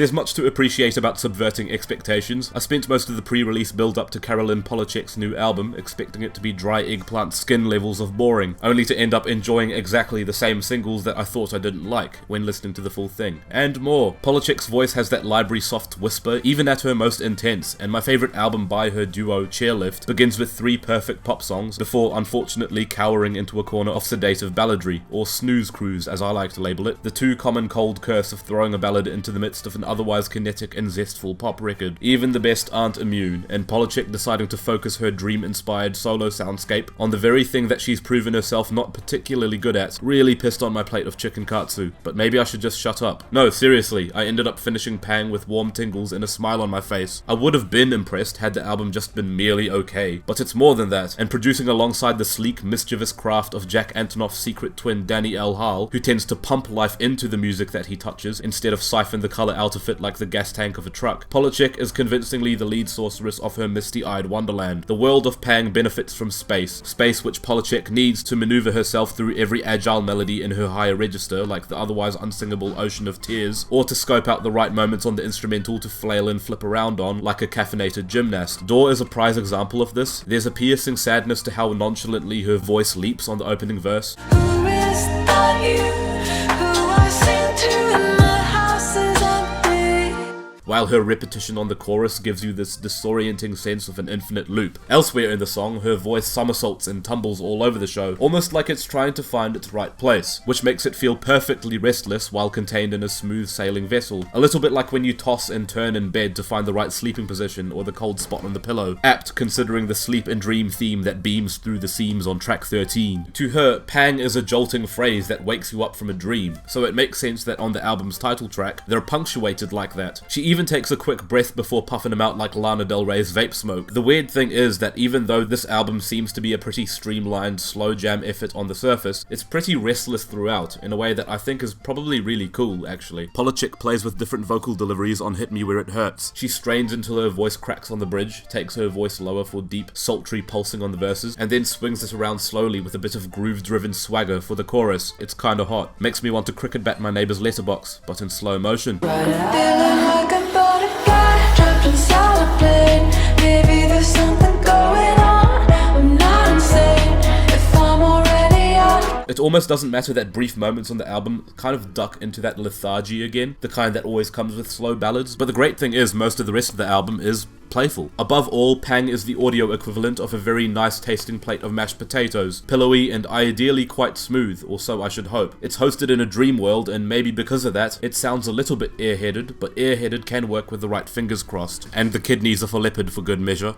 There's much to appreciate about subverting expectations. I spent most of the pre-release build-up to Carolyn Polachek's new album expecting it to be dry eggplant skin levels of boring, only to end up enjoying exactly the same singles that I thought I didn't like when listening to the full thing. And more. Polachek's voice has that library soft whisper, even at her most intense, and my favourite album by her duo, Chairlift, begins with 3 perfect pop songs before unfortunately cowering into a corner of sedative balladry, or snooze cruise as I like to label it, the too common cold curse of throwing a ballad into the midst of an otherwise kinetic and zestful pop record. Even the best aren't immune, and Polachek deciding to focus her dream-inspired solo soundscape on the very thing that she's proven herself not particularly good at really pissed on my plate of chicken katsu, but maybe I should just shut up. No, seriously, I ended up finishing Pang with warm tingles and a smile on my face. I would have been impressed had the album just been merely okay, but it's more than that, and producing alongside the sleek, mischievous craft of Jack Antonoff's secret twin Danny L. Hall, who tends to pump life into the music that he touches instead of siphon the colour out of it like the gas tank of a truck. Polachek is convincingly the lead sorceress of her misty-eyed wonderland. The world of Pang benefits from space which Polachek needs to maneuver herself through every agile melody in her higher register like the otherwise unsingable ocean of tears, or to scope out the right moments on the instrumental to flail and flip around on like a caffeinated gymnast. Door is a prize example of this. There's a piercing sadness to how nonchalantly her voice leaps on the opening verse. Who is that you? Who I sing to in the house is empty. While her repetition on the chorus gives you this disorienting sense of an infinite loop. Elsewhere in the song, her voice somersaults and tumbles all over the show, almost like it's trying to find its right place, which makes it feel perfectly restless while contained in a smooth sailing vessel. A little bit like when you toss and turn in bed to find the right sleeping position or the cold spot on the pillow. Apt considering the sleep and dream theme that beams through the seams on track 13. To her, Pang is a jolting phrase that wakes you up from a dream, so it makes sense that on the album's title track, they're punctuated like that. She even takes a quick breath before puffing them out like Lana Del Rey's vape smoke. The weird thing is that even though this album seems to be a pretty streamlined, slow jam effort on the surface, it's pretty restless throughout, in a way that I think is probably really cool, actually. Polachek plays with different vocal deliveries on Hit Me Where It Hurts. She strains until her voice cracks on the bridge, takes her voice lower for deep, sultry pulsing on the verses, and then swings it around slowly with a bit of groove-driven swagger for the chorus. It's kinda hot. Makes me want to cricket bat my neighbor's letterbox, but in slow motion. Feeling like a butterfly trapped inside a plane. Maybe there's something going on. I'm not insane if I'm already out. It almost doesn't matter that brief moments on the album kind of duck into that lethargy again, the kind that always comes with slow ballads, but the great thing is most of the rest of the album is playful. Above all, Pang is the audio equivalent of a very nice tasting plate of mashed potatoes, pillowy and ideally quite smooth, or so I should hope. It's hosted in a dream world, and maybe because of that, it sounds a little bit airheaded, but airheaded can work with the right fingers crossed, and the kidneys of a leopard for good measure.